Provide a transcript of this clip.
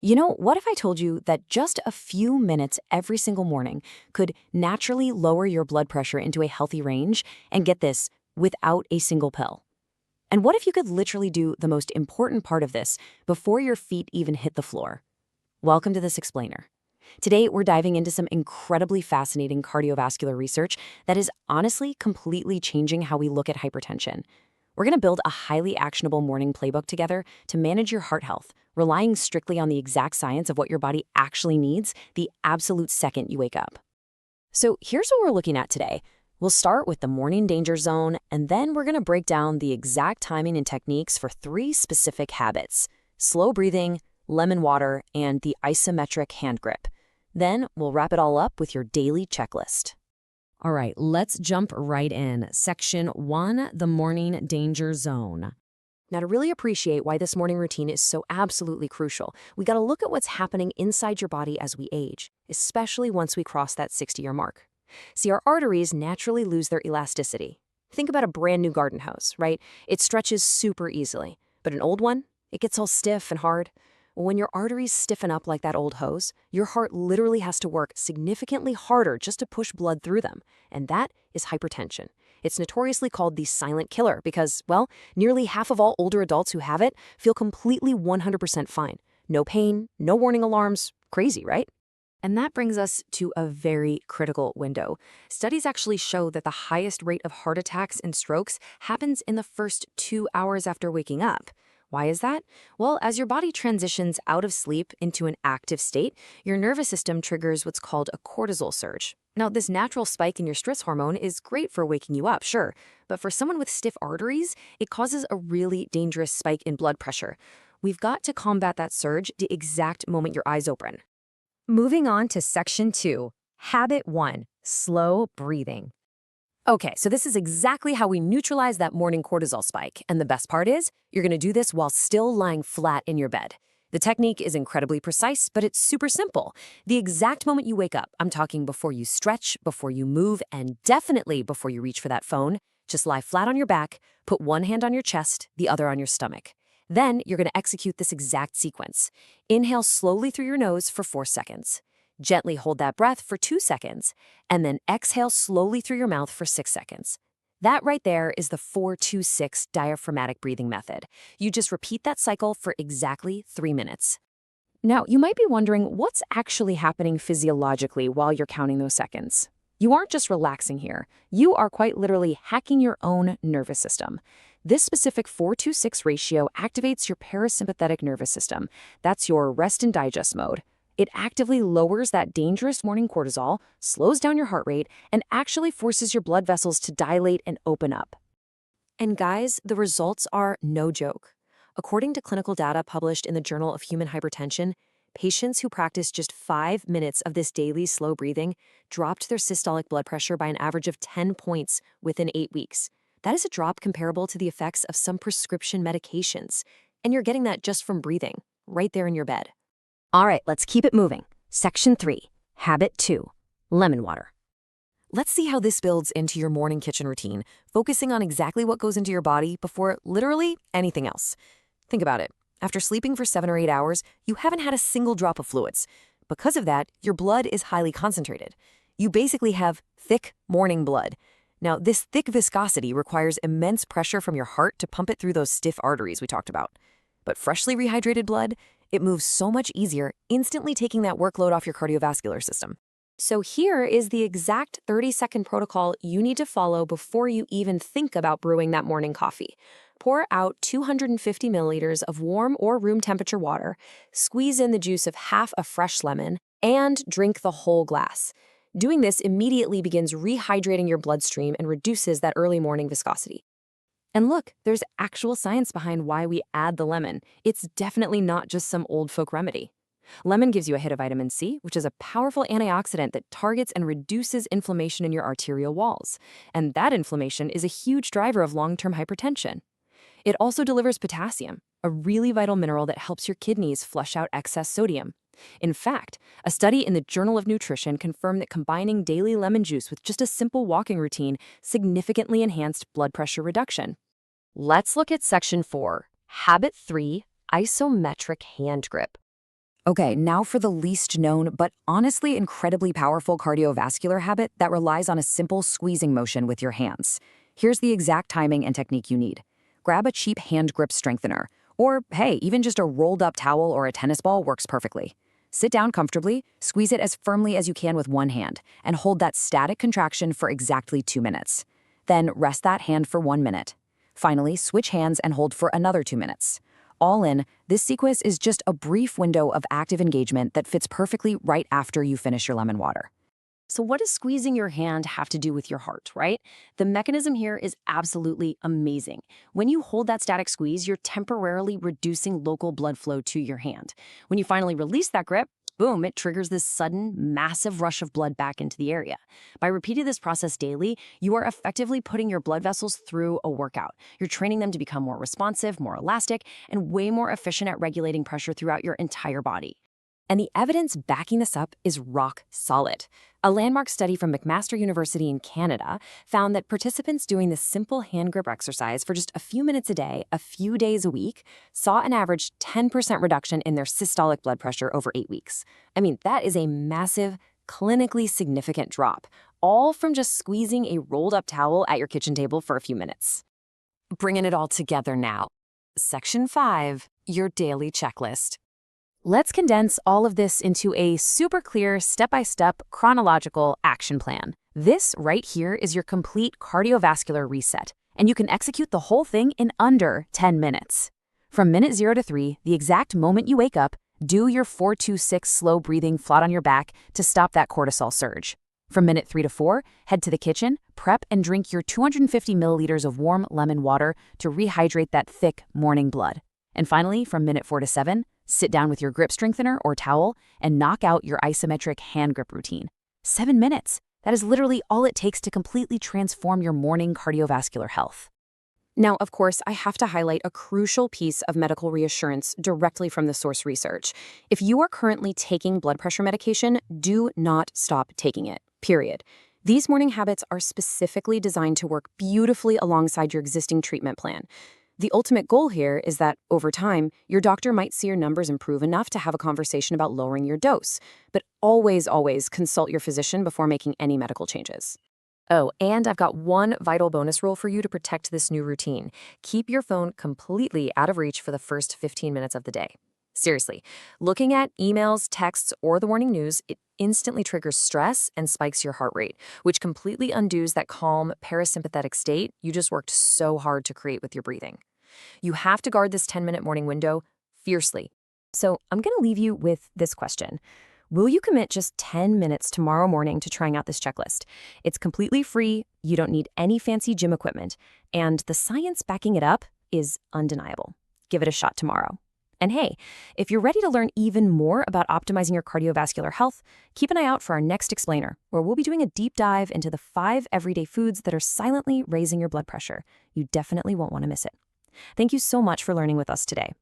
What if I told you that just a few minutes every single morning could naturally lower your blood pressure into a healthy range and get this without a single pill? And what if you could literally do the most important part of this before your feet even hit the floor? Welcome to This Explainer. Today, we're diving into some incredibly fascinating cardiovascular research that is honestly completely changing how we look at hypertension. We're going to build a highly actionable morning playbook together to manage your heart health, relying strictly on the exact science of what your body actually needs the absolute second you wake up. So here's what we're looking at today. We'll start with the morning danger zone, and then we're going to break down the exact timing and techniques for three specific habits: slow breathing, lemon water, and the isometric hand grip. Then we'll wrap it all up with your daily checklist. All right, let's jump right in. Section 1, the morning danger zone. Now, to really appreciate why this morning routine is so absolutely crucial, we got to look at what's happening inside your body as we age, especially once we cross that 60-year mark. See, our arteries naturally lose their elasticity. Think about a brand new garden hose, right? It stretches super easily, but an old one, it gets all stiff and hard. Well, when your arteries stiffen up like that old hose, your heart literally has to work significantly harder just to push blood through them, and that is hypertension. It's notoriously called the silent killer because, well, nearly half of all older adults who have it feel completely 100% fine. No pain, no warning alarms. Crazy, right? And that brings us to a very critical window. Studies actually show that the highest rate of heart attacks and strokes happens in the first 2 hours after waking up. Why is that? Well, as your body transitions out of sleep into an active state, your nervous system triggers what's called a cortisol surge. Now, this natural spike in your stress hormone is great for waking you up, sure, but for someone with stiff arteries, it causes a really dangerous spike in blood pressure. We've got to combat that surge the exact moment your eyes open. Moving on to Section 2, Habit 1, slow breathing. Okay, so this is exactly how we neutralize that morning cortisol spike. And the best part is, you're going to do this while still lying flat in your bed. The technique is incredibly precise, but it's super simple. The exact moment you wake up, I'm talking before you stretch, before you move, and definitely before you reach for that phone, just lie flat on your back, put one hand on your chest, the other on your stomach. Then you're going to execute this exact sequence. Inhale slowly through your nose for 4 seconds. Gently hold that breath for 2 seconds, and then exhale slowly through your mouth for 6 seconds. That right there is the 4-2-6 diaphragmatic breathing method. You just repeat that cycle for exactly 3 minutes. Now, you might be wondering what's actually happening physiologically while you're counting those seconds. You aren't just relaxing here. You are quite literally hacking your own nervous system. This specific 4-2-6 ratio activates your parasympathetic nervous system. That's your rest and digest mode. It actively lowers that dangerous morning cortisol, slows down your heart rate, and actually forces your blood vessels to dilate and open up. And guys, the results are no joke. According to clinical data published in the Journal of Human Hypertension, patients who practiced just 5 minutes of this daily slow breathing dropped their systolic blood pressure by an average of 10 points within 8 weeks. That is a drop comparable to the effects of some prescription medications. And you're getting that just from breathing, right there in your bed. All right, let's keep it moving. Section 3, Habit 2, lemon water. Let's see how this builds into your morning kitchen routine, focusing on exactly what goes into your body before literally anything else. Think about it. After sleeping for 7 or 8 hours, you haven't had a single drop of fluids. Because of that, your blood is highly concentrated. You basically have thick morning blood. Now, this thick viscosity requires immense pressure from your heart to pump it through those stiff arteries we talked about. But freshly rehydrated blood, it moves so much easier, instantly taking that workload off your cardiovascular system. So here is the exact 30-second protocol you need to follow before you even think about brewing that morning coffee. Pour out 250 milliliters of warm or room temperature water, squeeze in the juice of half a fresh lemon, and drink the whole glass. Doing this immediately begins rehydrating your bloodstream and reduces that early morning viscosity. And look, there's actual science behind why we add the lemon. It's definitely not just some old folk remedy. Lemon gives you a hit of vitamin C, which is a powerful antioxidant that targets and reduces inflammation in your arterial walls. And that inflammation is a huge driver of long-term hypertension. It also delivers potassium, a really vital mineral that helps your kidneys flush out excess sodium. In fact, a study in the Journal of Nutrition confirmed that combining daily lemon juice with just a simple walking routine significantly enhanced blood pressure reduction. Let's look at Section 4, Habit 3, Isometric Hand Grip. Okay, now for the least known, but honestly incredibly powerful cardiovascular habit that relies on a simple squeezing motion with your hands. Here's the exact timing and technique you need. Grab a cheap hand grip strengthener, or hey, even just a rolled up towel or a tennis ball works perfectly. Sit down comfortably, squeeze it as firmly as you can with one hand, and hold that static contraction for exactly 2 minutes. Then rest that hand for 1 minute. Finally, switch hands and hold for another 2 minutes. All in, this sequence is just a brief window of active engagement that fits perfectly right after you finish your lemon water. So what does squeezing your hand have to do with your heart, right? The mechanism here is absolutely amazing. When you hold that static squeeze, you're temporarily reducing local blood flow to your hand. When you finally release that grip, boom, it triggers this sudden, massive rush of blood back into the area. By repeating this process daily, you are effectively putting your blood vessels through a workout. You're training them to become more responsive, more elastic, and way more efficient at regulating pressure throughout your entire body. And the evidence backing this up is rock solid. A landmark study from McMaster University in Canada found that participants doing this simple hand grip exercise for just a few minutes a day, a few days a week, saw an average 10% reduction in their systolic blood pressure over 8 weeks. I mean, that is a massive, clinically significant drop, all from just squeezing a rolled up towel at your kitchen table for a few minutes. Bringing it all together now. Section 5, your daily checklist. Let's condense all of this into a super clear, step-by-step, chronological action plan. This right here is your complete cardiovascular reset, and you can execute the whole thing in under 10 minutes. From minute 0 to 3, the exact moment you wake up, do your 4-2-6 slow breathing flat on your back to stop that cortisol surge. From minute 3 to 4, head to the kitchen, prep and drink your 250 milliliters of warm lemon water to rehydrate that thick morning blood. And finally, from minute 4 to 7, sit down with your grip strengthener or towel and knock out your isometric hand grip routine. 7 minutes. That is literally all it takes to completely transform your morning cardiovascular health. Now, of course, I have to highlight a crucial piece of medical reassurance directly from the source research. If you are currently taking blood pressure medication, do not stop taking it, period. These morning habits are specifically designed to work beautifully alongside your existing treatment plan. The ultimate goal here is that, over time, your doctor might see your numbers improve enough to have a conversation about lowering your dose. But always, always consult your physician before making any medical changes. Oh, and I've got one vital bonus rule for you to protect this new routine. Keep your phone completely out of reach for the first 15 minutes of the day. Seriously, looking at emails, texts, or the morning news, it instantly triggers stress and spikes your heart rate, which completely undoes that calm, parasympathetic state you just worked so hard to create with your breathing. You have to guard this 10-minute morning window fiercely. So I'm going to leave you with this question. Will you commit just 10 minutes tomorrow morning to trying out this checklist? It's completely free, you don't need any fancy gym equipment, and the science backing it up is undeniable. Give it a shot tomorrow. And hey, if you're ready to learn even more about optimizing your cardiovascular health, keep an eye out for our next explainer, where we'll be doing a deep dive into the 5 everyday foods that are silently raising your blood pressure. You definitely won't want to miss it. Thank you so much for learning with us today.